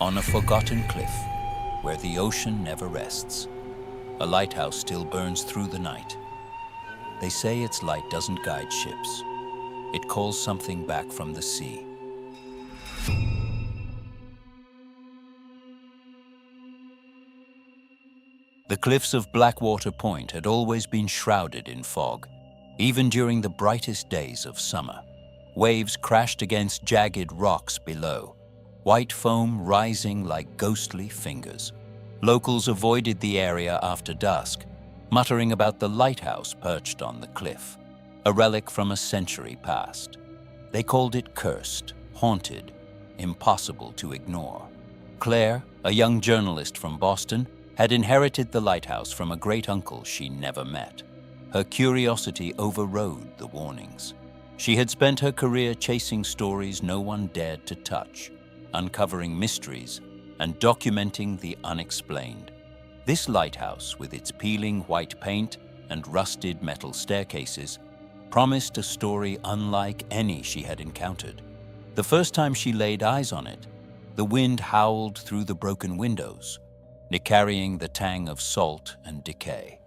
On a forgotten cliff, where the ocean never rests, a lighthouse still burns through the night. They say its light doesn't guide ships. It calls something back from the sea. The cliffs of Blackwater Point had always been shrouded in fog, even during the brightest days of summer. Waves crashed against jagged rocks below, white foam rising like ghostly fingers. Locals avoided the area after dusk, muttering about the lighthouse perched on the cliff, a relic from a century past. They called it cursed, haunted, impossible to ignore. Claire, a young journalist from Boston, had inherited the lighthouse from a great-uncle she never met. Her curiosity overrode the warnings. She had spent her career chasing stories no one dared to touch, uncovering mysteries and documenting the unexplained. This lighthouse, with its peeling white paint and rusted metal staircases, promised a story unlike any she had encountered. The first time she laid eyes on it, the wind howled through the broken windows, carrying the tang of salt and decay.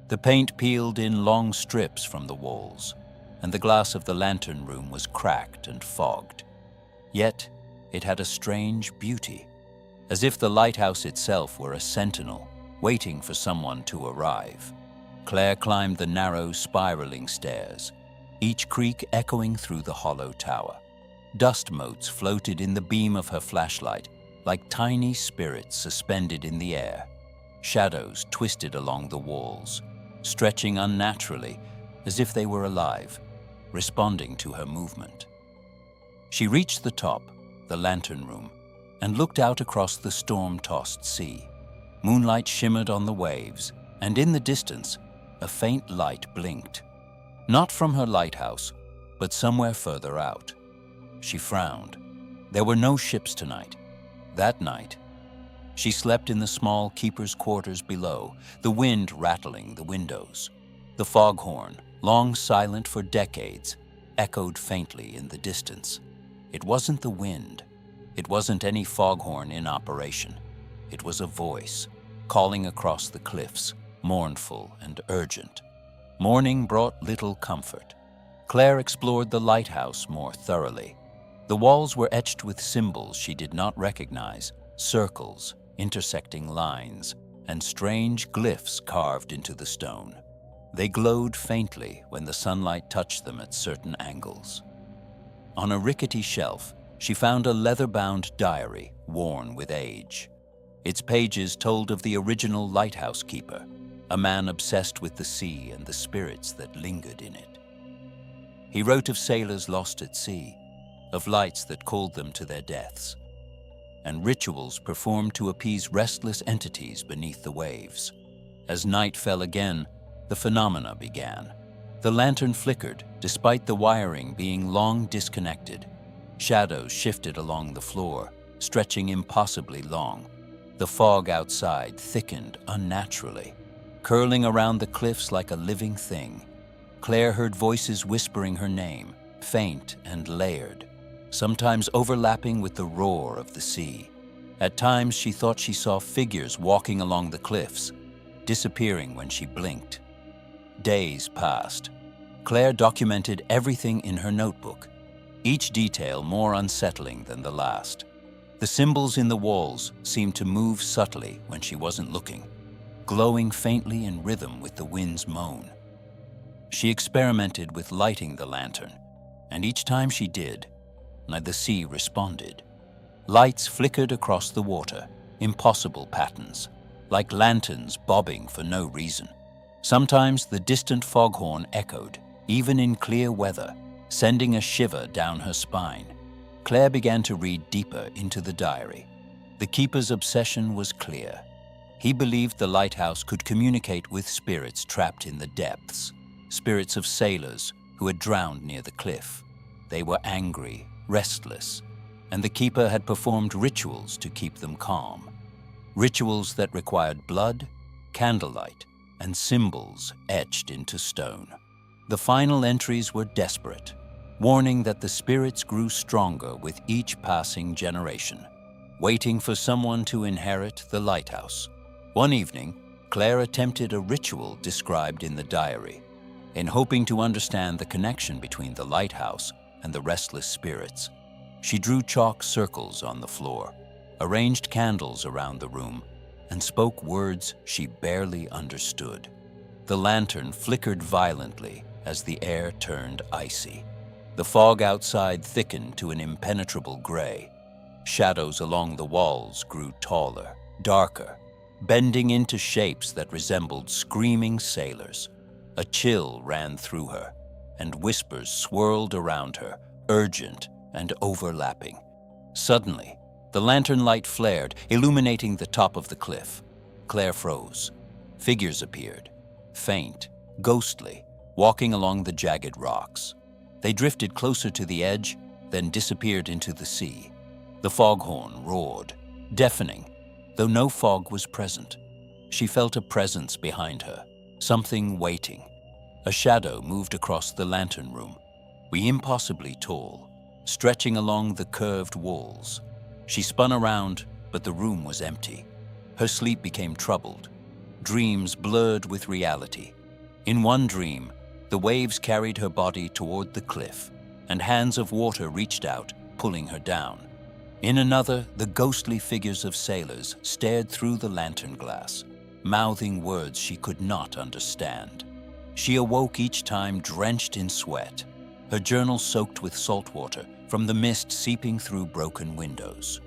The paint peeled in long strips from the walls, and the glass of the lantern room was cracked and fogged. Yet, it had a strange beauty, as if the lighthouse itself were a sentinel, waiting for someone to arrive. Claire climbed the narrow, spiraling stairs, each creak echoing through the hollow tower. Dust motes floated in the beam of her flashlight, like tiny spirits suspended in the air. Shadows twisted along the walls, stretching unnaturally, as if they were alive, responding to her movement. She reached the top, the lantern room, and looked out across the storm-tossed sea. Moonlight shimmered on the waves, and in the distance, a faint light blinked. Not from her lighthouse, but somewhere further out. She frowned. There were no ships tonight. That night, she slept in the small keeper's quarters below, the wind rattling the windows. The foghorn, long silent for decades, echoed faintly in the distance. It wasn't the wind. It wasn't any foghorn in operation. It was a voice, calling across the cliffs, mournful and urgent. Morning brought little comfort. Claire explored the lighthouse more thoroughly. The walls were etched with symbols she did not recognize, circles, intersecting lines, and strange glyphs carved into the stone. They glowed faintly when the sunlight touched them at certain angles. On a rickety shelf, she found a leather-bound diary, worn with age. Its pages told of the original lighthouse keeper, a man obsessed with the sea and the spirits that lingered in it. He wrote of sailors lost at sea, of lights that called them to their deaths, and rituals performed to appease restless entities beneath the waves. As night fell again, the phenomena began. The lantern flickered, despite the wiring being long disconnected. Shadows shifted along the floor, stretching impossibly long. The fog outside thickened unnaturally, curling around the cliffs like a living thing. Claire heard voices whispering her name, faint and layered, sometimes overlapping with the roar of the sea. At times, she thought she saw figures walking along the cliffs, disappearing when she blinked. Days passed. Claire documented everything in her notebook, each detail more unsettling than the last. The symbols in the walls seemed to move subtly when she wasn't looking, glowing faintly in rhythm with the wind's moan. She experimented with lighting the lantern, and each time she did, the sea responded. Lights flickered across the water, impossible patterns, like lanterns bobbing for no reason. Sometimes the distant foghorn echoed, even in clear weather, sending a shiver down her spine. Claire began to read deeper into the diary. The keeper's obsession was clear. He believed the lighthouse could communicate with spirits trapped in the depths, spirits of sailors who had drowned near the cliff. They were angry, restless, and the keeper had performed rituals to keep them calm. Rituals that required blood, candlelight, and symbols etched into stone. The final entries were desperate, warning that the spirits grew stronger with each passing generation. waiting for someone to inherit the lighthouse. One evening, Claire attempted a ritual described in the diary, in hoping to understand the connection between the lighthouse and the restless spirits. She drew chalk circles on the floor, arranged candles around the room, and spoke words she barely understood. The lantern flickered violently as the air turned icy. The fog outside thickened to an impenetrable gray. Shadows along the walls grew taller, darker, bending into shapes that resembled screaming sailors. A chill ran through her, and whispers swirled around her, urgent and overlapping. Suddenly, the lantern light flared, illuminating the top of the cliff. Claire froze. Figures appeared, faint, ghostly, walking along the jagged rocks. They drifted closer to the edge, then disappeared into the sea. The foghorn roared, deafening, though no fog was present. She felt a presence behind her, something waiting. A shadow moved across the lantern room, impossibly tall, stretching along the curved walls. She spun around, but the room was empty. Her sleep became troubled. Dreams blurred with reality. In one dream, the waves carried her body toward the cliff, and hands of water reached out, pulling her down. In another, the ghostly figures of sailors stared through the lantern glass, mouthing words she could not understand. She awoke each time drenched in sweat, her journal soaked with salt water from the mist seeping through broken windows.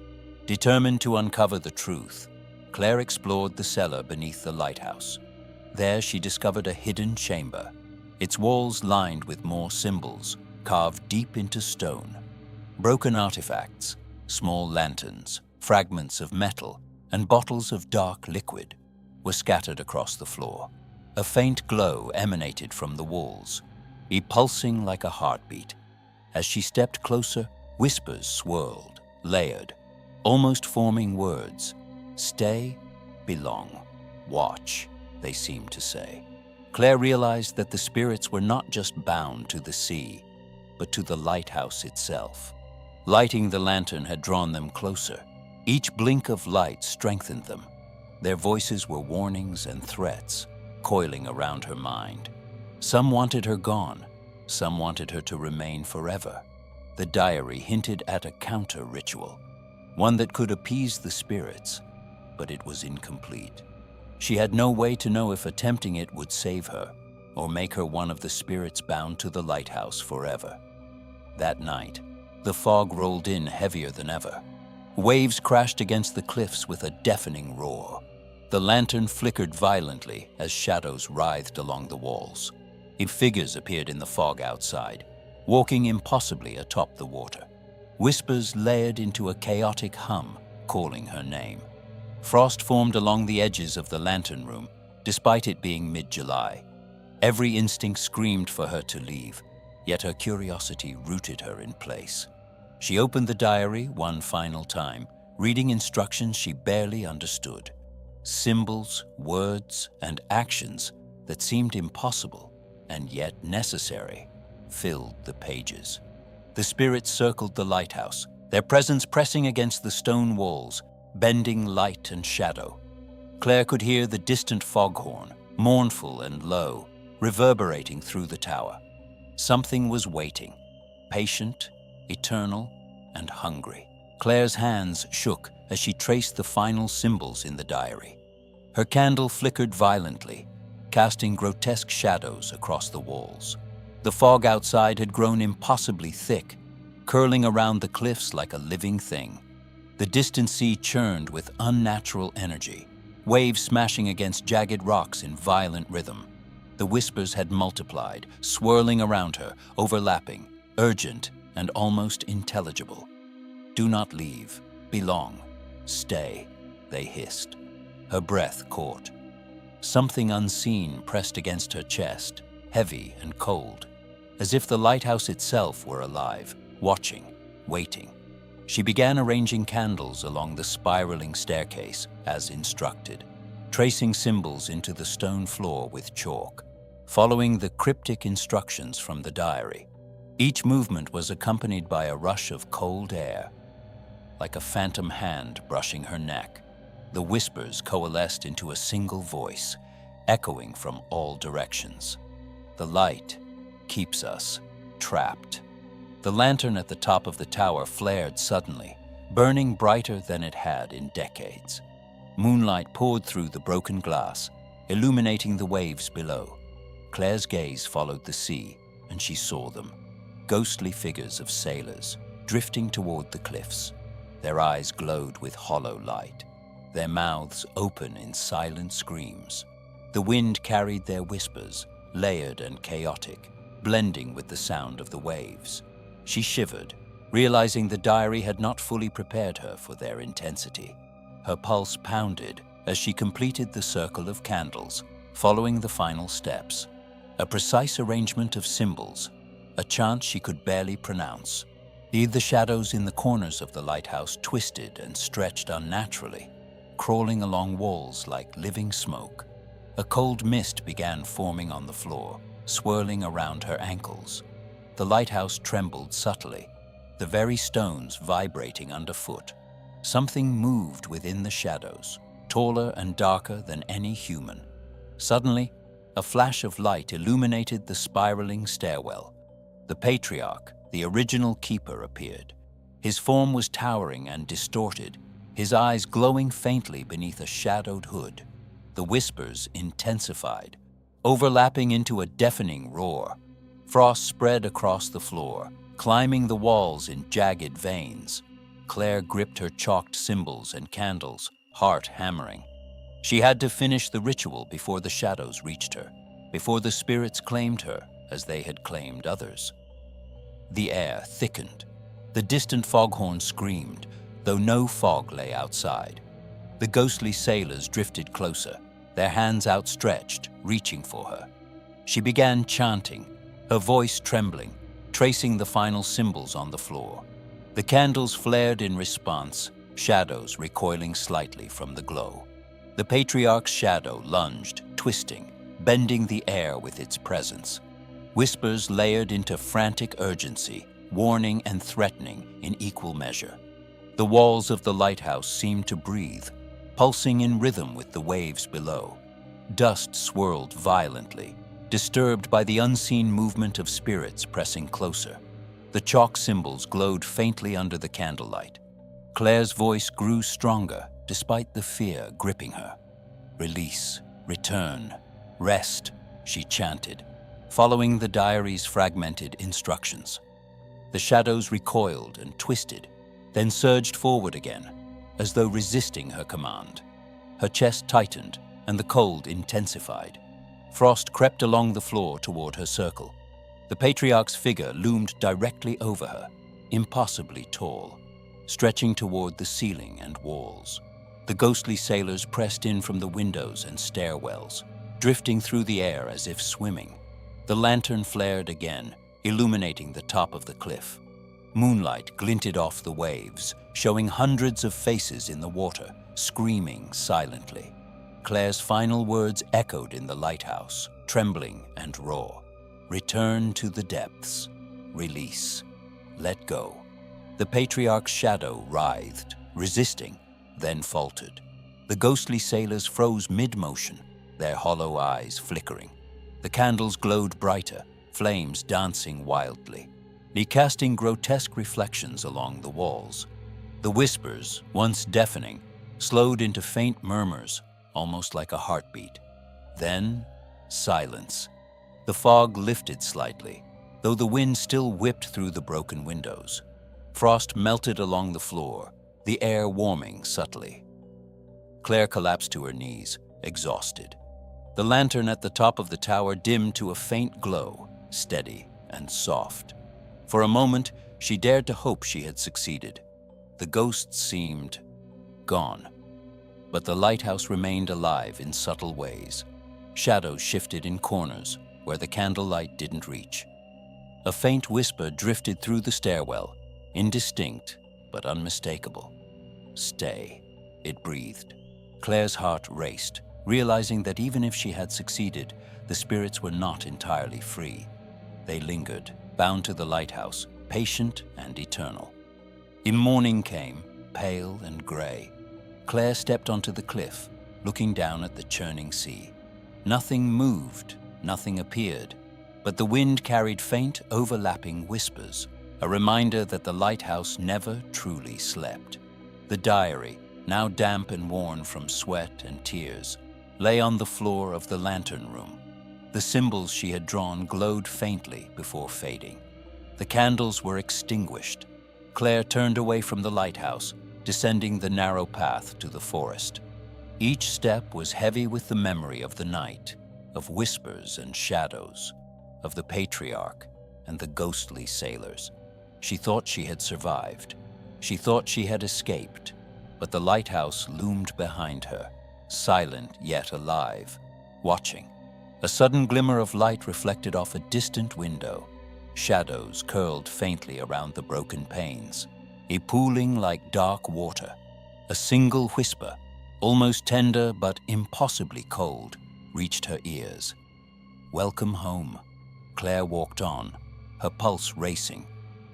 Determined to uncover the truth, Claire explored the cellar beneath the lighthouse. There she discovered a hidden chamber, its walls lined with more symbols carved deep into stone. Broken artifacts, small lanterns, fragments of metal, and bottles of dark liquid were scattered across the floor. A faint glow emanated from the walls, pulsing like a heartbeat. As she stepped closer, whispers swirled, layered, almost forming words. Stay, belong, watch, they seemed to say. Claire realized that the spirits were not just bound to the sea, but to the lighthouse itself. Lighting the lantern had drawn them closer. Each blink of light strengthened them. Their voices were warnings and threats, coiling around her mind. Some wanted her gone, some wanted her to remain forever. The diary hinted at a counter ritual, one that could appease the spirits, but it was incomplete. She had no way to know if attempting it would save her or make her one of the spirits bound to the lighthouse forever. That night, the fog rolled in heavier than ever. Waves crashed against the cliffs with a deafening roar. The lantern flickered violently as shadows writhed along the walls. Figures appeared in the fog outside, walking impossibly atop the water. Whispers layered into a chaotic hum, calling her name. Frost formed along the edges of the lantern room, despite it being mid-July. Every instinct screamed for her to leave, yet her curiosity rooted her in place. She opened the diary one final time, reading instructions she barely understood. Symbols, words, and actions that seemed impossible and yet necessary filled the pages. The spirits circled the lighthouse, their presence pressing against the stone walls, bending light and shadow. Claire could hear the distant foghorn, mournful and low, reverberating through the tower. Something was waiting, patient, eternal, and hungry. Claire's hands shook as she traced the final symbols in the diary. Her candle flickered violently, casting grotesque shadows across the walls. The fog outside had grown impossibly thick, curling around the cliffs like a living thing. The distant sea churned with unnatural energy, waves smashing against jagged rocks in violent rhythm. The whispers had multiplied, swirling around her, overlapping, urgent and almost intelligible. Do not leave, belong, stay, they hissed. Her breath caught. Something unseen pressed against her chest, heavy and cold, as if the lighthouse itself were alive, watching, waiting. She began arranging candles along the spiraling staircase as instructed, tracing symbols into the stone floor with chalk, following the cryptic instructions from the diary. Each movement was accompanied by a rush of cold air. like a phantom hand brushing her neck. The whispers coalesced into a single voice, echoing from all directions. The light keeps us trapped. The lantern at the top of the tower flared suddenly, burning brighter than it had in decades. Moonlight poured through the broken glass, illuminating the waves below. Claire's gaze followed the sea, and she saw them, ghostly figures of sailors drifting toward the cliffs. Their eyes glowed with hollow light, their mouths open in silent screams. The wind carried their whispers, layered and chaotic, blending with the sound of the waves. She shivered, realizing the diary had not fully prepared her for their intensity. Her pulse pounded as she completed the circle of candles, following the final steps. A precise arrangement of symbols, a chant she could barely pronounce. The shadows in the corners of the lighthouse twisted and stretched unnaturally, crawling along walls like living smoke. A cold mist began forming on the floor, swirling around her ankles. The lighthouse trembled subtly, the very stones vibrating underfoot. Something moved within the shadows, taller and darker than any human. Suddenly, a flash of light illuminated the spiraling stairwell. The patriarch, the original keeper, appeared. His form was towering and distorted, his eyes glowing faintly beneath a shadowed hood. The whispers intensified, overlapping into a deafening roar. Frost spread across the floor, climbing the walls in jagged veins. Claire gripped her chalked symbols and candles, heart hammering. She had to finish the ritual before the shadows reached her, before the spirits claimed her as they had claimed others. The air thickened. The distant foghorn screamed, though no fog lay outside. The ghostly sailors drifted closer, their hands outstretched, reaching for her. She began chanting, her voice trembling, tracing the final symbols on the floor. The candles flared in response, shadows recoiling slightly from the glow. The patriarch's shadow lunged, twisting, bending the air with its presence. Whispers layered into frantic urgency, warning and threatening in equal measure. The walls of the lighthouse seemed to breathe, pulsing in rhythm with the waves below. Dust swirled violently, disturbed by the unseen movement of spirits pressing closer. The chalk symbols glowed faintly under the candlelight. Claire's voice grew stronger, despite the fear gripping her. "Release, return, rest," she chanted, following the diary's fragmented instructions. The shadows recoiled and twisted, then surged forward again, as though resisting her command. Her chest tightened, and the cold intensified. Frost crept along the floor toward her circle. The patriarch's figure loomed directly over her, impossibly tall, stretching toward the ceiling and walls. The ghostly sailors pressed in from the windows and stairwells, drifting through the air as if swimming. The lantern flared again, illuminating the top of the cliff. Moonlight glinted off the waves, showing hundreds of faces in the water, screaming silently. Claire's final words echoed in the lighthouse, trembling and raw. "Return to the depths. Release. Let go." The patriarch's shadow writhed, resisting, then faltered. The ghostly sailors froze mid-motion, their hollow eyes flickering. The candles glowed brighter, flames dancing wildly, casting grotesque reflections along the walls. The whispers, once deafening, slowed into faint murmurs, almost like a heartbeat. Then, silence. The fog lifted slightly, though the wind still whipped through the broken windows. Frost melted along the floor, the air warming subtly. Claire collapsed to her knees, exhausted. The lantern at the top of the tower dimmed to a faint glow, steady and soft. For a moment, she dared to hope she had succeeded. The ghosts seemed gone, but the lighthouse remained alive in subtle ways. Shadows shifted in corners where the candlelight didn't reach. A faint whisper drifted through the stairwell, indistinct but unmistakable. "Stay," it breathed. Claire's heart raced, realizing that even if she had succeeded, the spirits were not entirely free. They lingered, bound to the lighthouse, patient and eternal. Morning came, pale and gray. Claire stepped onto the cliff, looking down at the churning sea. Nothing moved, nothing appeared, but the wind carried faint, overlapping whispers, a reminder that the lighthouse never truly slept. The diary, now damp and worn from sweat and tears, lay on the floor of the lantern room. The symbols she had drawn glowed faintly before fading. The candles were extinguished. Claire turned away from the lighthouse, descending the narrow path to the forest. Each step was heavy with the memory of the night, of whispers and shadows, of the patriarch and the ghostly sailors. She thought she had survived. She thought she had escaped, but the lighthouse loomed behind her, silent yet alive, watching. A sudden glimmer of light reflected off a distant window. Shadows curled faintly around the broken panes, a pooling like dark water. A single whisper, almost tender but impossibly cold, reached her ears. "Welcome home." Claire walked on, her pulse racing,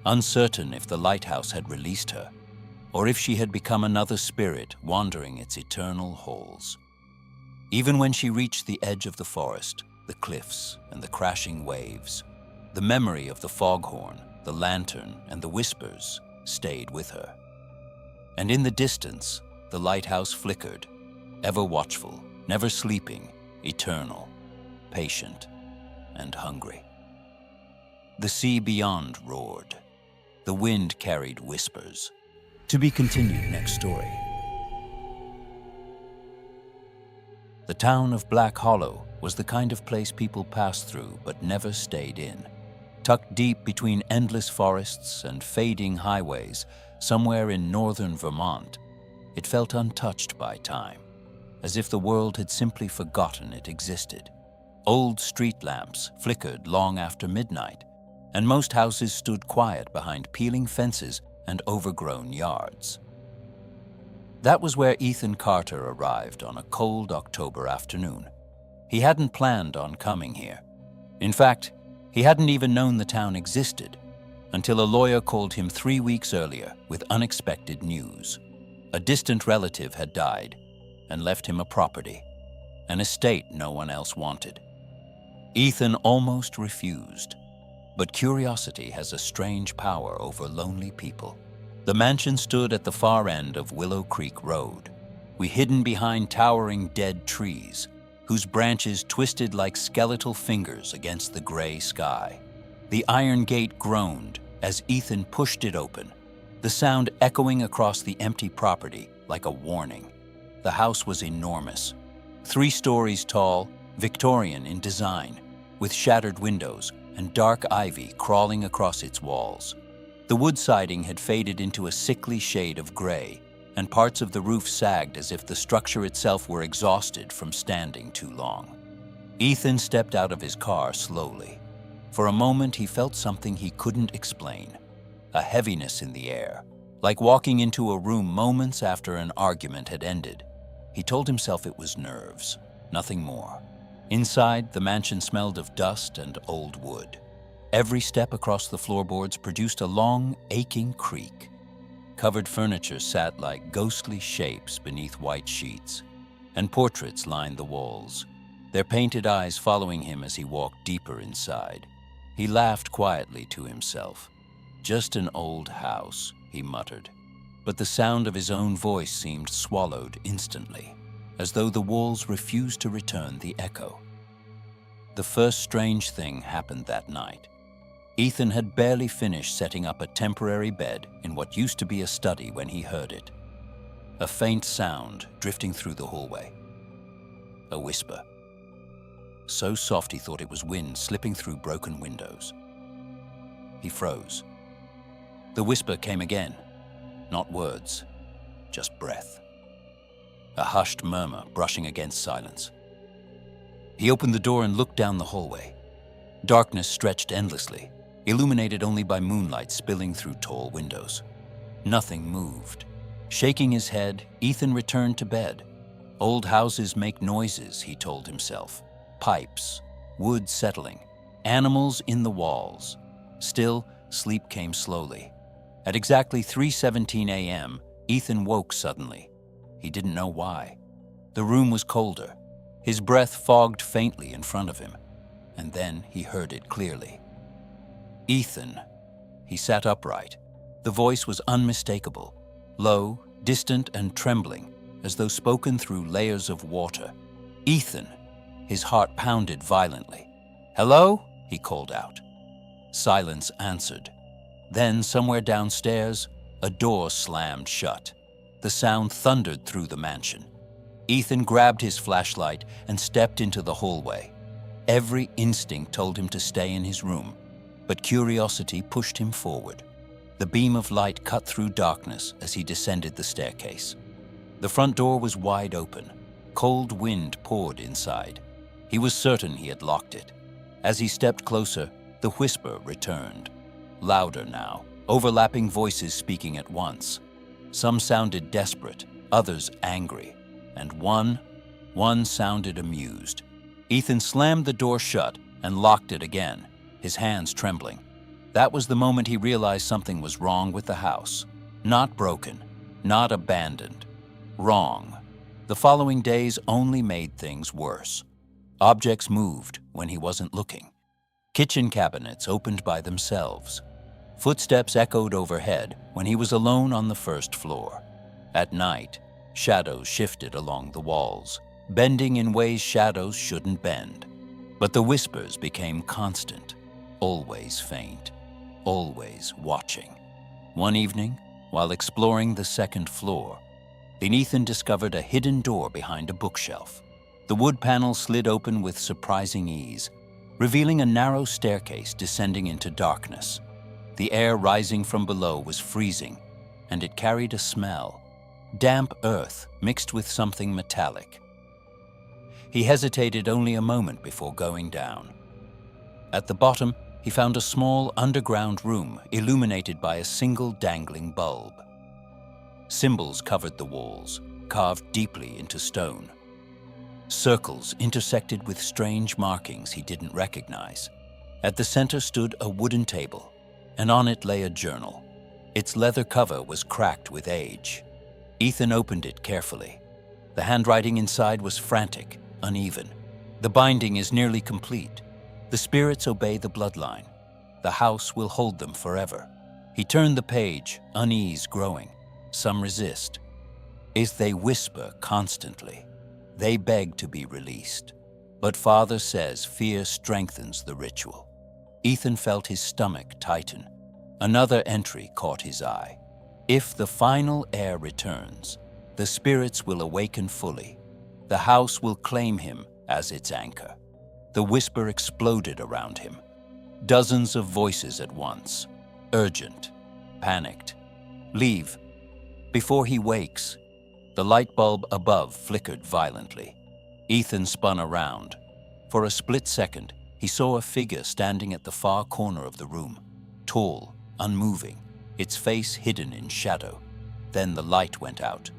uncertain if the lighthouse had released her, or if she had become another spirit wandering its eternal halls. Even when she reached the edge of the forest, the cliffs and the crashing waves, the memory of the foghorn, the lantern, and the whispers stayed with her. And in the distance, the lighthouse flickered, ever watchful, never sleeping, eternal, patient, and hungry. The sea beyond roared. The wind carried whispers. To be continued next story. The town of Black Hollow was the kind of place people passed through but never stayed in. Tucked deep between endless forests and fading highways, somewhere in northern Vermont, it felt untouched by time, as if the world had simply forgotten it existed. Old street lamps flickered long after midnight, and most houses stood quiet behind peeling fences and overgrown yards. That was where Ethan Carter arrived on a cold October afternoon. He hadn't planned on coming here. In fact, he hadn't even known the town existed until a lawyer called him 3 weeks earlier with unexpected news. A distant relative had died and left him a property, an estate no one else wanted. Ethan almost refused, but curiosity has a strange power over lonely people. The mansion stood at the far end of Willow Creek Road, hidden behind towering dead trees, whose branches twisted like skeletal fingers against the gray sky. The iron gate groaned as Ethan pushed it open, the sound echoing across the empty property like a warning. The house was enormous, 3 stories tall, Victorian in design, with shattered windows and dark ivy crawling across its walls. The wood siding had faded into a sickly shade of gray, and parts of the roof sagged as if the structure itself were exhausted from standing too long. Ethan stepped out of his car slowly. For a moment, he felt something he couldn't explain, a heaviness in the air, like walking into a room moments after an argument had ended. He told himself it was nerves, nothing more. Inside, the mansion smelled of dust and old wood. Every step across the floorboards produced a long, aching creak. Covered furniture sat like ghostly shapes beneath white sheets, and portraits lined the walls, their painted eyes following him as he walked deeper inside. He laughed quietly to himself. "Just an old house," he muttered. But the sound of his own voice seemed swallowed instantly, as though the walls refused to return the echo. The first strange thing happened that night. Ethan had barely finished setting up a temporary bed in what used to be a study when he heard it. A faint sound drifting through the hallway. A whisper. So soft he thought it was wind slipping through broken windows. He froze. The whisper came again. Not words, just breath. A hushed murmur brushing against silence. He opened the door and looked down the hallway. Darkness stretched endlessly, illuminated only by moonlight spilling through tall windows. Nothing moved. Shaking his head, Ethan returned to bed. Old houses make noises, he told himself. Pipes, wood settling, animals in the walls. Still, sleep came slowly. At exactly 3:17 a.m., Ethan woke suddenly. He didn't know why. The room was colder. His breath fogged faintly in front of him, and then he heard it clearly. Ethan. He sat upright. The voice was unmistakable, low, distant, and trembling, as though spoken through layers of water. Ethan. His heart pounded violently. "Hello?" he called out. Silence answered. Then, somewhere downstairs, a door slammed shut. The sound thundered through the mansion. Ethan grabbed his flashlight and stepped into the hallway. Every instinct told him to stay in his room, but curiosity pushed him forward. The beam of light cut through darkness as he descended the staircase. The front door was wide open. Cold wind poured inside. He was certain he had locked it. As he stepped closer, the whisper returned. Louder now, overlapping voices speaking at once. Some sounded desperate, others angry, and one sounded amused. Ethan slammed the door shut and locked it again, his hands trembling. That was the moment he realized something was wrong with the house. Not broken, not abandoned. Wrong. The following days only made things worse. Objects moved when he wasn't looking. Kitchen cabinets opened by themselves. Footsteps echoed overhead when he was alone on the first floor. At night, shadows shifted along the walls, bending in ways shadows shouldn't bend. But the whispers became constant, always faint, always watching. One evening, while exploring the second floor, Ethan discovered a hidden door behind a bookshelf. The wood panel slid open with surprising ease, revealing a narrow staircase descending into darkness. The air rising from below was freezing, and it carried a smell, damp earth mixed with something metallic. He hesitated only a moment before going down. At the bottom, he found a small underground room illuminated by a single dangling bulb. Symbols covered the walls, carved deeply into stone. Circles intersected with strange markings he didn't recognize. At the center stood a wooden table, and on it lay a journal. Its leather cover was cracked with age. Ethan opened it carefully. The handwriting inside was frantic, uneven. The binding is nearly complete. The spirits obey the bloodline. The house will hold them forever. He turned the page, unease growing. Some resist. As they whisper constantly, they beg to be released. But Father says fear strengthens the ritual. Ethan felt his stomach tighten. Another entry caught his eye. If the final heir returns, the spirits will awaken fully. The house will claim him as its anchor. The whisper exploded around him. Dozens of voices at once. Urgent. Panicked. Leave. Before he wakes. The light bulb above flickered violently. Ethan spun around. For a split second, he saw a figure standing at the far corner of the room. Tall, unmoving, its face hidden in shadow. Then the light went out.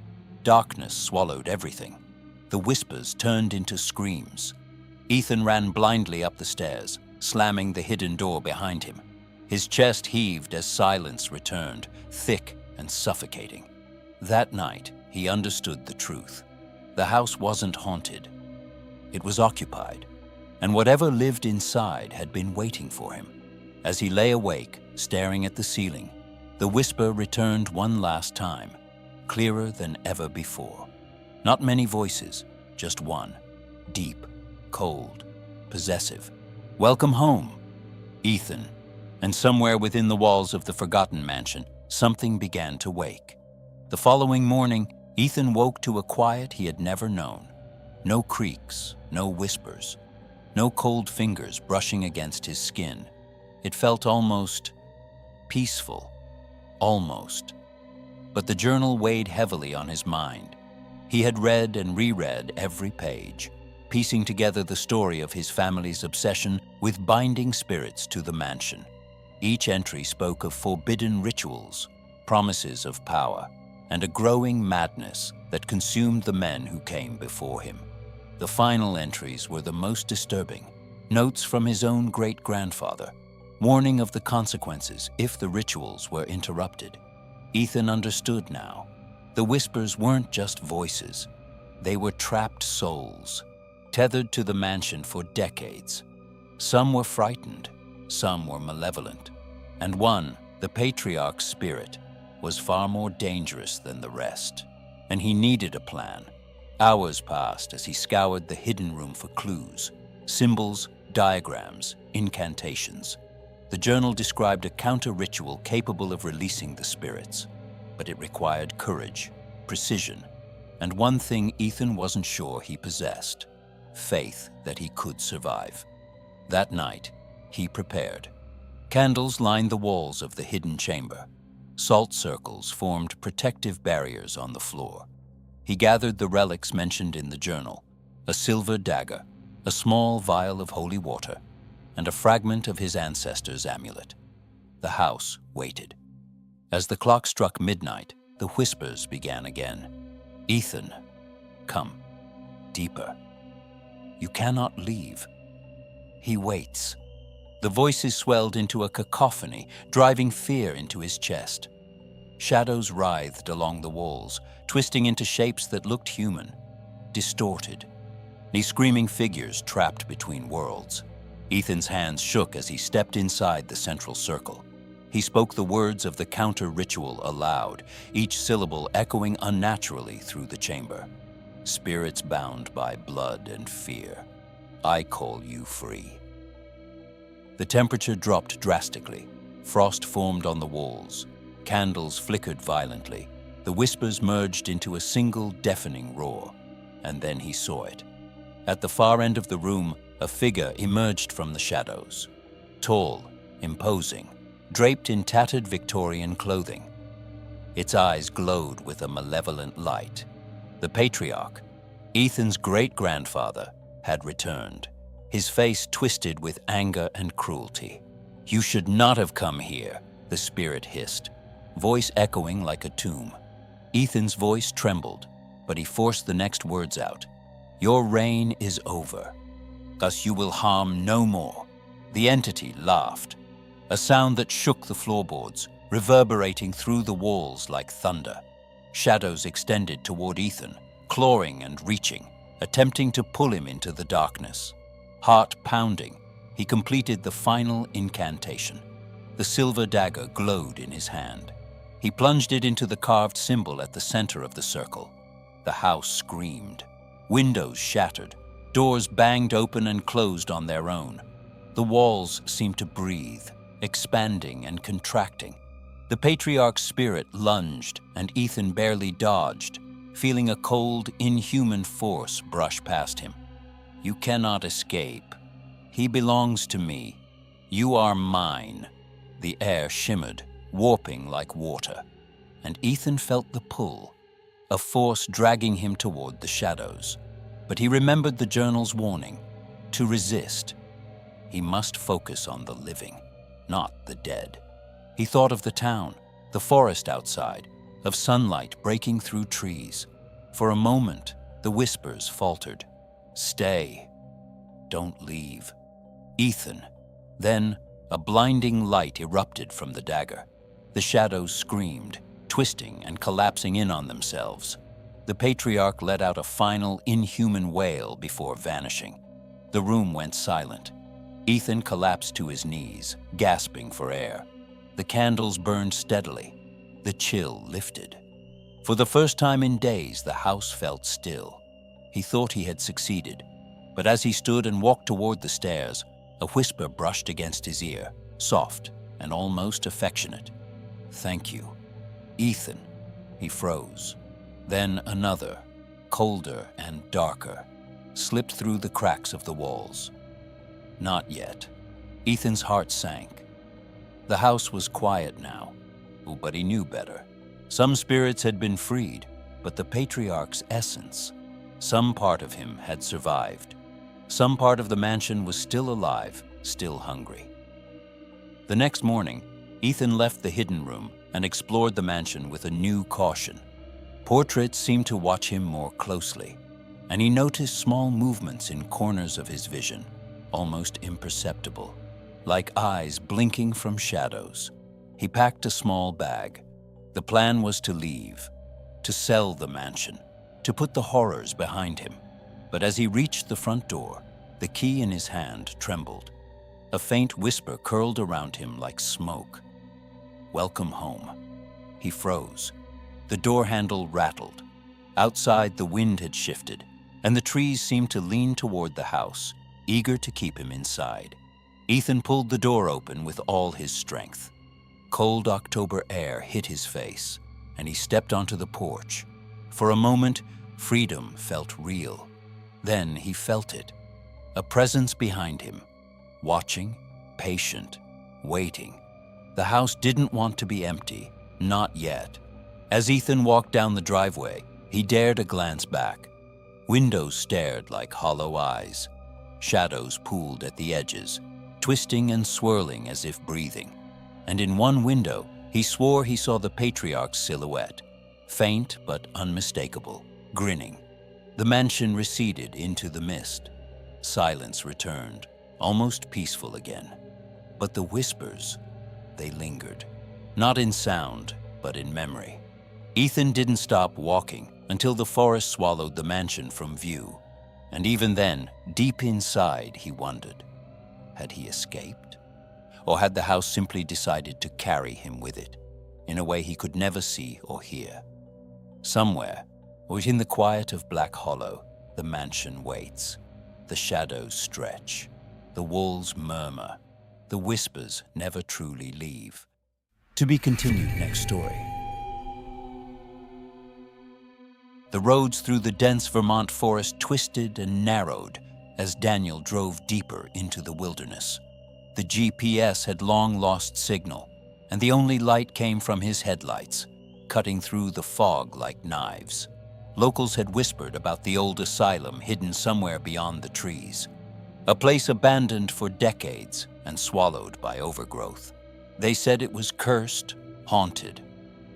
Darkness swallowed everything. The whispers turned into screams. Ethan ran blindly up the stairs, slamming the hidden door behind him. His chest heaved as silence returned, thick and suffocating. That night, he understood the truth. The house wasn't haunted. It was occupied, and whatever lived inside had been waiting for him. As he lay awake, staring at the ceiling, the whisper returned one last time, clearer than ever before. Not many voices, just one, deep, cold, possessive. Welcome home, Ethan. And somewhere within the walls of the forgotten mansion, something began to wake. The following morning, Ethan woke to a quiet he had never known. No creaks, no whispers, no cold fingers brushing against his skin. It felt almost peaceful, almost. But the journal weighed heavily on his mind. He had read and reread every page, piecing together the story of his family's obsession with binding spirits to the mansion. Each entry spoke of forbidden rituals, promises of power, and a growing madness that consumed the men who came before him. The final entries were the most disturbing. Notes from his own great-grandfather, warning of the consequences if the rituals were interrupted. Ethan understood now. The whispers weren't just voices. They were trapped souls, tethered to the mansion for decades. Some were frightened, some were malevolent, and one, the patriarch's spirit, was far more dangerous than the rest. And he needed a plan. Hours passed as he scoured the hidden room for clues, symbols, diagrams, incantations. The journal described a counter-ritual capable of releasing the spirits, but it required courage, precision, and one thing Ethan wasn't sure he possessed: faith that he could survive. That night, he prepared. Candles lined the walls of the hidden chamber. Salt circles formed protective barriers on the floor. He gathered the relics mentioned in the journal: a silver dagger, a small vial of holy water, and a fragment of his ancestor's amulet. The house waited. As the clock struck midnight, the whispers began again. "Ethan, come. Deeper. You cannot leave." He waits. The voices swelled into a cacophony, driving fear into his chest. Shadows writhed along the walls, twisting into shapes that looked human, distorted. These screaming figures trapped between worlds. Ethan's hands shook as he stepped inside the central circle. He spoke the words of the counter-ritual aloud, each syllable echoing unnaturally through the chamber. "Spirits bound by blood and fear, I call you free." The temperature dropped drastically. Frost formed on the walls. Candles flickered violently. The whispers merged into a single deafening roar. And then he saw it. At the far end of the room, a figure emerged from the shadows. Tall, imposing, draped in tattered Victorian clothing. Its eyes glowed with a malevolent light. The patriarch, Ethan's great-grandfather, had returned, his face twisted with anger and cruelty. "You should not have come here," the spirit hissed, voice echoing like a tomb. Ethan's voice trembled, but he forced the next words out. "Your reign is over. Thus you will harm no more." The entity laughed, a sound that shook the floorboards, reverberating through the walls like thunder. Shadows extended toward Ethan, clawing and reaching, attempting to pull him into the darkness. Heart pounding, he completed the final incantation. The silver dagger glowed in his hand. He plunged it into the carved symbol at the center of the circle. The house screamed. Windows shattered. Doors banged open and closed on their own. The walls seemed to breathe, expanding and contracting. The patriarch's spirit lunged, and Ethan barely dodged, feeling a cold, inhuman force brush past him. "You cannot escape. He belongs to me. You are mine." The air shimmered, warping like water, and Ethan felt the pull, a force dragging him toward the shadows. But he remembered the journal's warning: to resist. He must focus on the living, not the dead. He thought of the town, the forest outside, of sunlight breaking through trees. For a moment, the whispers faltered. "Stay. Don't leave. Ethan." Then, a blinding light erupted from the dagger. The shadows screamed, twisting and collapsing in on themselves. The patriarch let out a final, inhuman wail before vanishing. The room went silent. Ethan collapsed to his knees, gasping for air. The candles burned steadily. The chill lifted. For the first time in days, the house felt still. He thought he had succeeded, but as he stood and walked toward the stairs, a whisper brushed against his ear, soft and almost affectionate. "Thank you, Ethan." He froze. Then another, colder and darker, slipped through the cracks of the walls. Not yet. Ethan's heart sank. The house was quiet now, but he knew better. Some spirits had been freed, but the patriarch's essence, some part of him had survived. Some part of the mansion was still alive, still hungry. The next morning, Ethan left the hidden room and explored the mansion with a new caution. Portraits seemed to watch him more closely, and he noticed small movements in corners of his vision, almost imperceptible, like eyes blinking from shadows. He packed a small bag. The plan was to leave. to sell the mansion, to put the horrors behind him. But as he reached the front door, the key in his hand trembled. A faint whisper curled around him like smoke. "Welcome home." He froze. The door handle rattled. Outside, the wind had shifted, and the trees seemed to lean toward the house, eager to keep him inside. Ethan pulled the door open with all his strength. Cold October air hit his face, and he stepped onto the porch. For a moment, freedom felt real. Then he felt it. A presence behind him, watching, patient, waiting. The house didn't want to be empty, not yet. As Ethan walked down the driveway, he dared a glance back. Windows stared like hollow eyes. Shadows pooled at the edges, twisting and swirling as if breathing. And in one window, he swore he saw the patriarch's silhouette, faint but unmistakable, grinning. The mansion receded into the mist. Silence returned, almost peaceful again. But the whispers, they lingered. Not in sound, but in memory. Ethan didn't stop walking until the forest swallowed the mansion from view. And even then, deep inside, he wondered, had he escaped? Or had the house simply decided to carry him with it, in a way he could never see or hear? Somewhere, within the quiet of Black Hollow, the mansion waits. The shadows stretch, the walls murmur, the whispers never truly leave. To be continued next story. The roads through the dense Vermont forest twisted and narrowed as Daniel drove deeper into the wilderness. The GPS had long lost signal, and the only light came from his headlights, cutting through the fog like knives. Locals had whispered about the old asylum hidden somewhere beyond the trees, a place abandoned for decades and swallowed by overgrowth. They said it was cursed, haunted,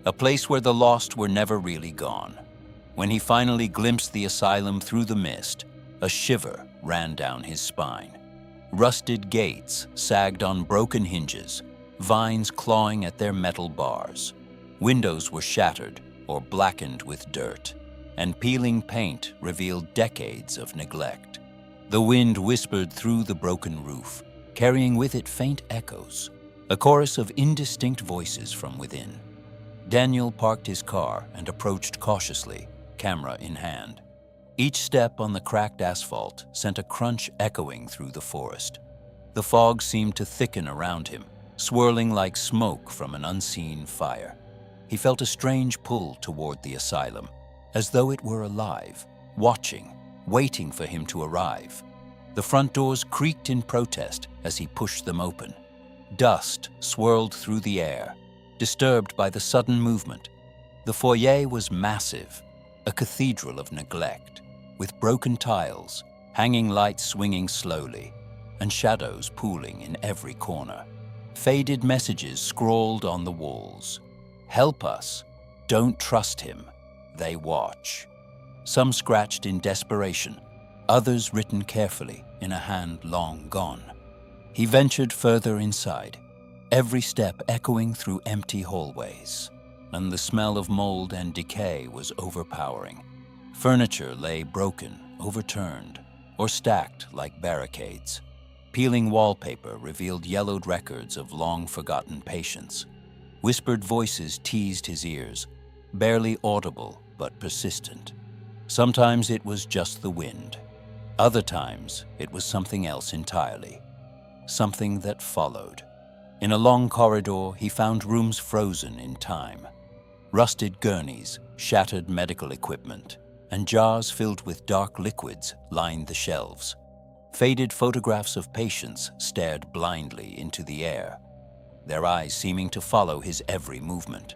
a place where the lost were never really gone. When he finally glimpsed the asylum through the mist, a shiver ran down his spine. Rusted gates sagged on broken hinges, vines clawing at their metal bars. Windows were shattered or blackened with dirt, and peeling paint revealed decades of neglect. The wind whispered through the broken roof, carrying with it faint echoes, a chorus of indistinct voices from within. Daniel parked his car and approached cautiously, camera in hand. Each step on the cracked asphalt sent a crunch echoing through the forest. The fog seemed to thicken around him, swirling like smoke from an unseen fire. He felt a strange pull toward the asylum, as though it were alive, watching, waiting for him to arrive. The front doors creaked in protest as he pushed them open. Dust swirled through the air, disturbed by the sudden movement. The foyer was massive, a cathedral of neglect, with broken tiles, hanging lights swinging slowly, and shadows pooling in every corner. Faded messages scrawled on the walls. "Help us. Don't trust him. They watch." Some scratched in desperation, others written carefully in a hand long gone. He ventured further inside, every step echoing through empty hallways, and the smell of mold and decay was overpowering. Furniture lay broken, overturned, or stacked like barricades. Peeling wallpaper revealed yellowed records of long-forgotten patients. Whispered voices teased his ears, barely audible but persistent. Sometimes it was just the wind. Other times it was something else entirely. Something that followed. In a long corridor, he found rooms frozen in time. Rusted gurneys, shattered medical equipment, and jars filled with dark liquids lined the shelves. Faded photographs of patients stared blindly into the air, their eyes seeming to follow his every movement.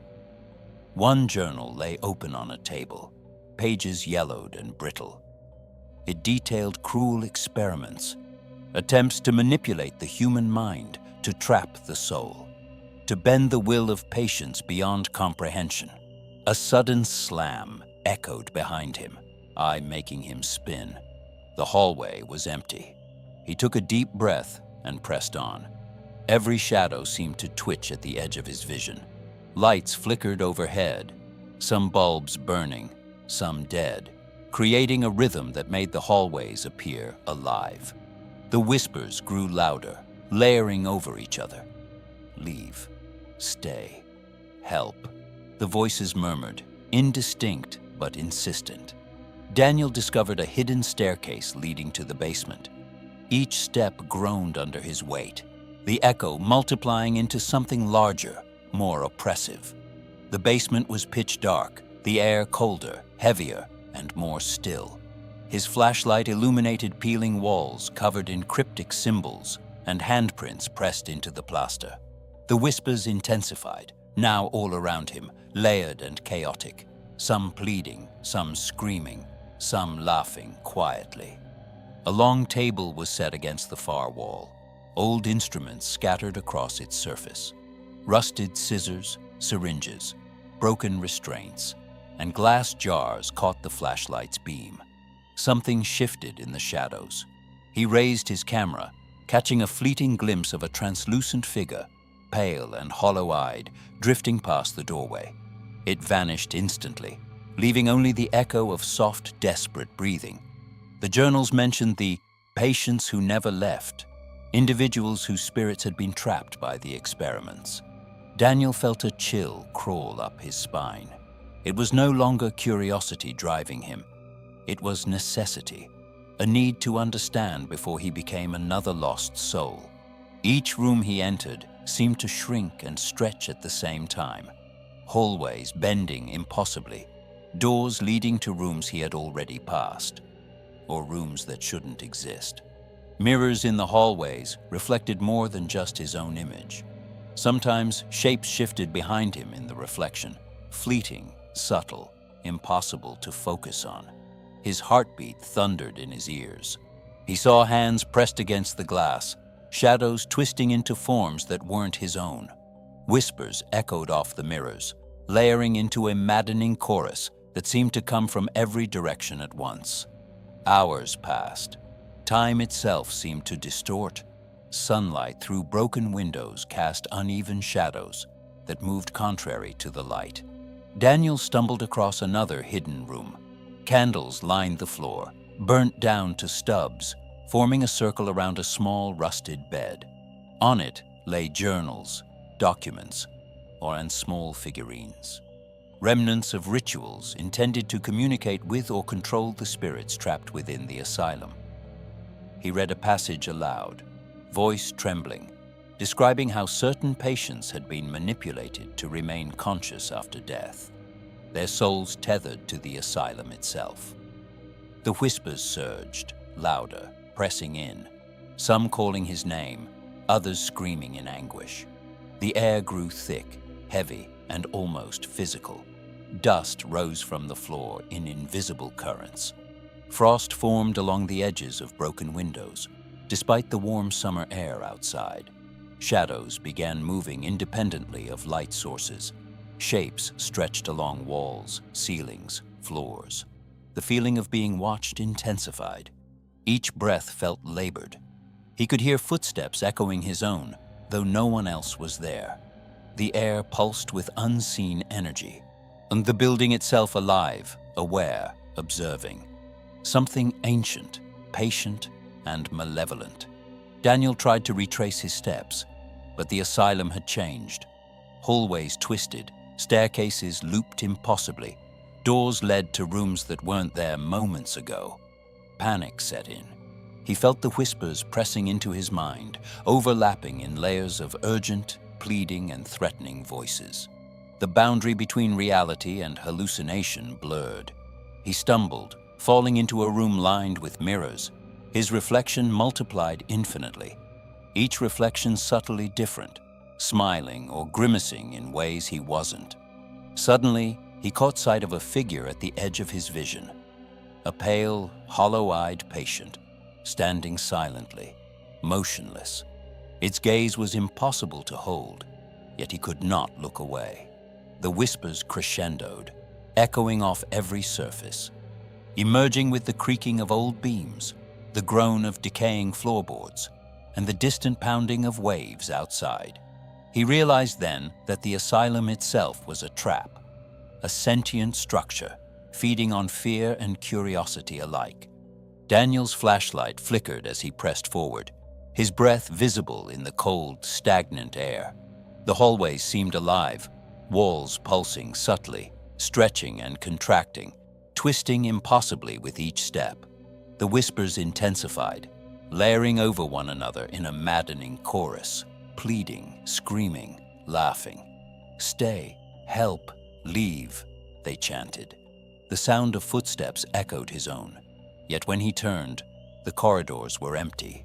One journal lay open on a table, pages yellowed and brittle. It detailed cruel experiments, attempts to manipulate the human mind, to trap the soul, to bend the will of patients beyond comprehension. A sudden slam echoed behind him, eye making him spin. The hallway was empty. He took a deep breath and pressed on. Every shadow seemed to twitch at the edge of his vision. Lights flickered overhead, some bulbs burning, some dead, creating a rhythm that made the hallways appear alive. The whispers grew louder, layering over each other. Leave. Stay. Help. The voices murmured, indistinct but insistent. Daniel discovered a hidden staircase leading to the basement. Each step groaned under his weight, the echo multiplying into something larger, more oppressive. The basement was pitch dark, the air colder, heavier, and more still. His flashlight illuminated peeling walls covered in cryptic symbols and handprints pressed into the plaster. The whispers intensified, now all around him, layered and chaotic, some pleading, some screaming, some laughing quietly. A long table was set against the far wall, old instruments scattered across its surface. Rusted scissors, syringes, broken restraints, and glass jars caught the flashlight's beam. Something shifted in the shadows. He raised his camera, catching a fleeting glimpse of a translucent figure, pale and hollow-eyed, drifting past the doorway. It vanished instantly, leaving only the echo of soft, desperate breathing. The journals mentioned the patients who never left, individuals whose spirits had been trapped by the experiments. Daniel felt a chill crawl up his spine. It was no longer curiosity driving him. It was necessity, a need to understand before he became another lost soul. Each room he entered seemed to shrink and stretch at the same time. Hallways bending impossibly, doors leading to rooms he had already passed, or rooms that shouldn't exist. Mirrors in the hallways reflected more than just his own image. Sometimes shapes shifted behind him in the reflection, fleeting, subtle, impossible to focus on. His heartbeat thundered in his ears. He saw hands pressed against the glass, shadows twisting into forms that weren't his own. Whispers echoed off the mirrors, layering into a maddening chorus that seemed to come from every direction at once. Hours passed. Time itself seemed to distort. Sunlight through broken windows cast uneven shadows that moved contrary to the light. Daniel stumbled across another hidden room. Candles lined the floor, burnt down to stubs, forming a circle around a small rusted bed. On it lay journals, documents, and small figurines. Remnants of rituals intended to communicate with or control the spirits trapped within the asylum. He read a passage aloud, voice trembling, describing how certain patients had been manipulated to remain conscious after death, their souls tethered to the asylum itself. The whispers surged, louder, pressing in, some calling his name, others screaming in anguish. The air grew thick, heavy, and almost physical. Dust rose from the floor in invisible currents. Frost formed along the edges of broken windows, despite the warm summer air outside. Shadows began moving independently of light sources. Shapes stretched along walls, ceilings, floors. The feeling of being watched intensified. Each breath felt labored. He could hear footsteps echoing his own, though no one else was there. The air pulsed with unseen energy, and the building itself alive, aware, observing. Something ancient, patient, and malevolent. Daniel tried to retrace his steps, but the asylum had changed. Hallways twisted, staircases looped impossibly. Doors led to rooms that weren't there moments ago. Panic set in. He felt the whispers pressing into his mind, overlapping in layers of urgent, pleading, and threatening voices. The boundary between reality and hallucination blurred. He stumbled, falling into a room lined with mirrors. His reflection multiplied infinitely, each reflection subtly different, smiling or grimacing in ways he wasn't. Suddenly, he caught sight of a figure at the edge of his vision. A pale, hollow-eyed patient, standing silently, motionless. Its gaze was impossible to hold, yet he could not look away. The whispers crescendoed, echoing off every surface, emerging with the creaking of old beams, the groan of decaying floorboards, and the distant pounding of waves outside. He realized then that the asylum itself was a trap, a sentient structure, feeding on fear and curiosity alike. Daniel's flashlight flickered as he pressed forward, his breath visible in the cold, stagnant air. The hallway seemed alive, walls pulsing subtly, stretching and contracting, twisting impossibly with each step. The whispers intensified, layering over one another in a maddening chorus, pleading, screaming, laughing. "Stay, help, leave," they chanted. The sound of footsteps echoed his own. Yet when he turned, the corridors were empty.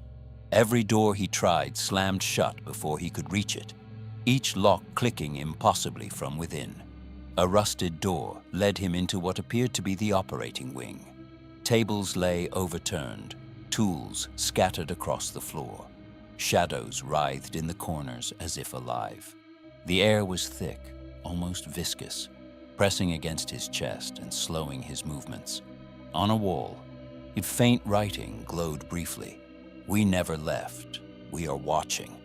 Every door he tried slammed shut before he could reach it, each lock clicking impossibly from within. A rusted door led him into what appeared to be the operating wing. Tables lay overturned, tools scattered across the floor. Shadows writhed in the corners as if alive. The air was thick, almost viscous, pressing against his chest and slowing his movements. On a wall, a faint writing glowed briefly. "We never left. We are watching."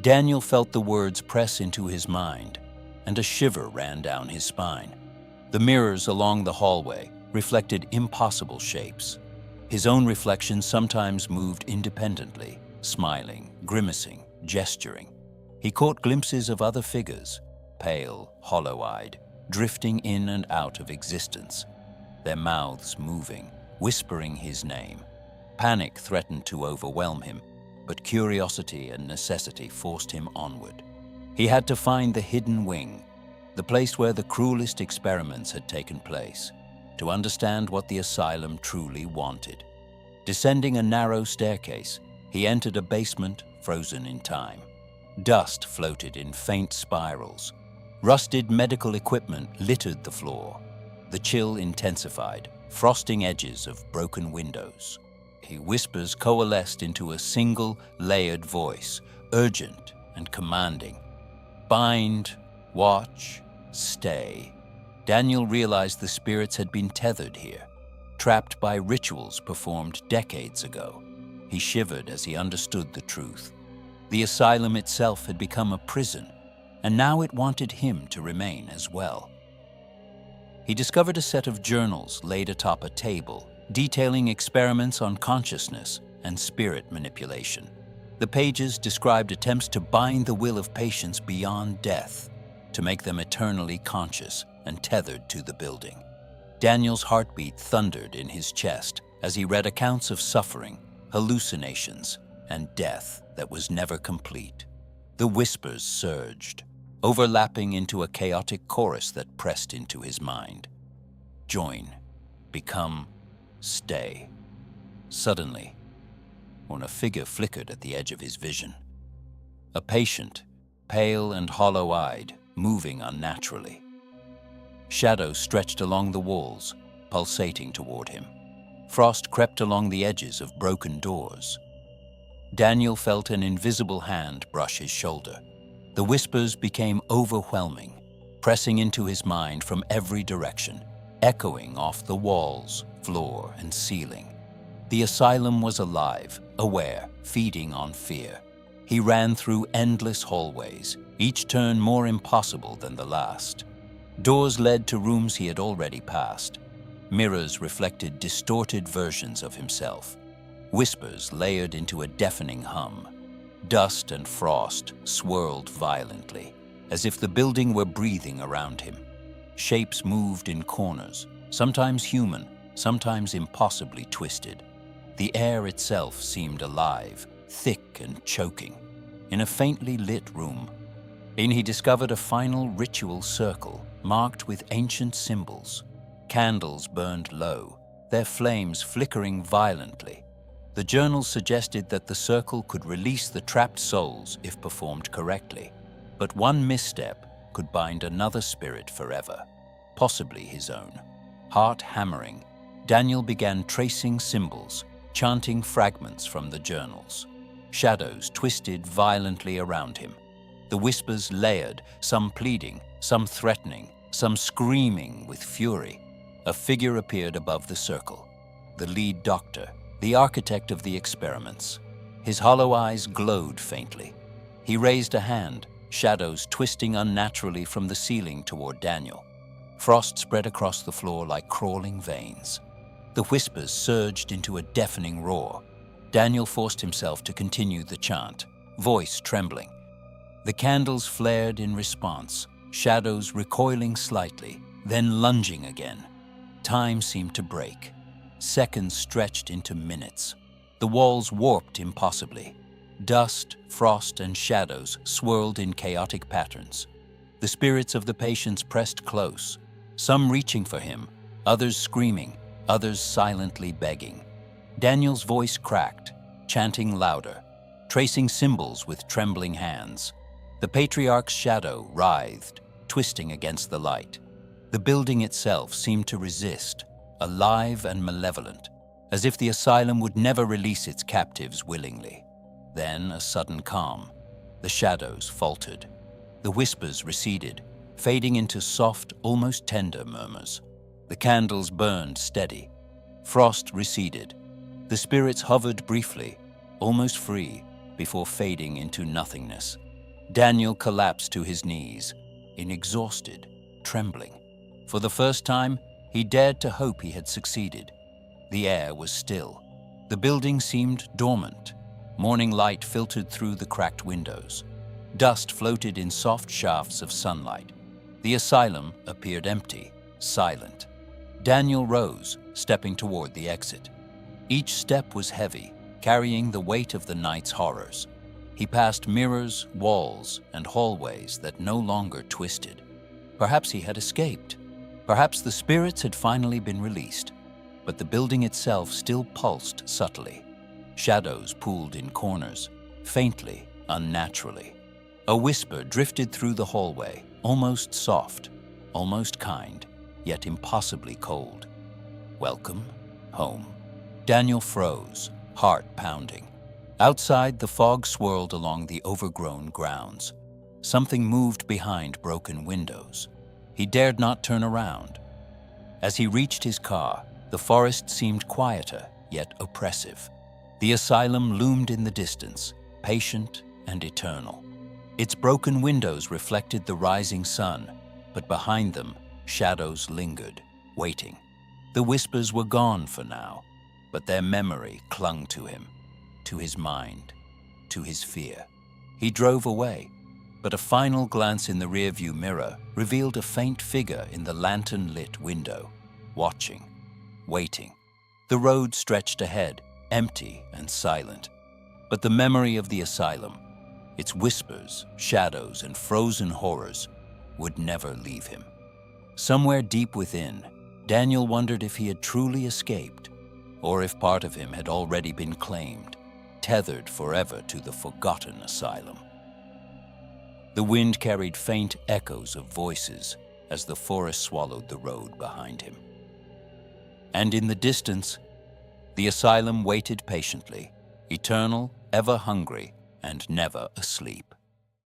Daniel felt the words press into his mind, and a shiver ran down his spine. The mirrors along the hallway reflected impossible shapes. His own reflection sometimes moved independently, smiling, grimacing, gesturing. He caught glimpses of other figures, pale, hollow-eyed, drifting in and out of existence, their mouths moving, whispering his name. Panic threatened to overwhelm him, but curiosity and necessity forced him onward. He had to find the hidden wing, the place where the cruelest experiments had taken place, to understand what the asylum truly wanted. Descending a narrow staircase, he entered a basement frozen in time. Dust floated in faint spirals. Rusted medical equipment littered the floor. The chill intensified, frosting edges of broken windows. Whispers coalesced into a single, layered voice, urgent and commanding. "Bind, watch, stay." Daniel realized the spirits had been tethered here, trapped by rituals performed decades ago. He shivered as he understood the truth. The asylum itself had become a prison, and now it wanted him to remain as well. He discovered a set of journals laid atop a table, detailing experiments on consciousness and spirit manipulation. The pages described attempts to bind the will of patients beyond death, to make them eternally conscious and tethered to the building. Daniel's heartbeat thundered in his chest as he read accounts of suffering, hallucinations, and death that was never complete. The whispers surged, overlapping into a chaotic chorus that pressed into his mind. Join, become, stay. Suddenly, when a figure flickered at the edge of his vision. A patient, pale and hollow-eyed, moving unnaturally. Shadows stretched along the walls, pulsating toward him. Frost crept along the edges of broken doors. Daniel felt an invisible hand brush his shoulder. The whispers became overwhelming, pressing into his mind from every direction, echoing off the walls, floor, and ceiling. The asylum was alive, aware, feeding on fear. He ran through endless hallways, each turn more impossible than the last. Doors led to rooms he had already passed. Mirrors reflected distorted versions of himself. Whispers layered into a deafening hum. Dust and frost swirled violently, as if the building were breathing around him. Shapes moved in corners, sometimes human, sometimes impossibly twisted. The air itself seemed alive, thick and choking. In a faintly lit room, he discovered a final ritual circle marked with ancient symbols. Candles burned low, their flames flickering violently. The journal suggested that the circle could release the trapped souls if performed correctly, but one misstep could bind another spirit forever, possibly his own. Heart hammering, Daniel began tracing symbols, chanting fragments from the journals. Shadows twisted violently around him. The whispers layered, some pleading, some threatening, some screaming with fury. A figure appeared above the circle, the lead doctor, the architect of the experiments. His hollow eyes glowed faintly. He raised a hand, shadows twisting unnaturally from the ceiling toward Daniel. Frost spread across the floor like crawling veins. The whispers surged into a deafening roar. Daniel forced himself to continue the chant, voice trembling. The candles flared in response, shadows recoiling slightly, then lunging again. Time seemed to break. Seconds stretched into minutes. The walls warped impossibly. Dust, frost, and shadows swirled in chaotic patterns. The spirits of the patients pressed close, some reaching for him, others screaming, others silently begging. Daniel's voice cracked, chanting louder, tracing symbols with trembling hands. The patriarch's shadow writhed, twisting against the light. The building itself seemed to resist, alive and malevolent, as if the asylum would never release its captives willingly. Then a sudden calm. The shadows faltered. The whispers receded, fading into soft, almost tender murmurs. The candles burned steady. Frost receded. The spirits hovered briefly, almost free, before fading into nothingness. Daniel collapsed to his knees, exhausted, trembling. For the first time, he dared to hope he had succeeded. The air was still. The building seemed dormant. Morning light filtered through the cracked windows. Dust floated in soft shafts of sunlight. The asylum appeared empty, silent. Daniel rose, stepping toward the exit. Each step was heavy, carrying the weight of the night's horrors. He passed mirrors, walls, and hallways that no longer twisted. Perhaps he had escaped. Perhaps the spirits had finally been released. But the building itself still pulsed subtly. Shadows pooled in corners, faintly, unnaturally. A whisper drifted through the hallway, almost soft, almost kind, yet impossibly cold. Welcome home. Daniel froze, heart pounding. Outside, the fog swirled along the overgrown grounds. Something moved behind broken windows. He dared not turn around. As he reached his car, the forest seemed quieter, yet oppressive. The asylum loomed in the distance, patient and eternal. Its broken windows reflected the rising sun, but behind them, shadows lingered, waiting. The whispers were gone for now, but their memory clung to him, to his mind, to his fear. He drove away, but a final glance in the rearview mirror revealed a faint figure in the lantern-lit window, watching, waiting. The road stretched ahead, empty and silent. But the memory of the asylum, its whispers, shadows, and frozen horrors, would never leave him. Somewhere deep within, Daniel wondered if he had truly escaped, or if part of him had already been claimed, tethered forever to the forgotten asylum. The wind carried faint echoes of voices as the forest swallowed the road behind him. And in the distance, the asylum waited patiently, eternal, ever hungry, and never asleep.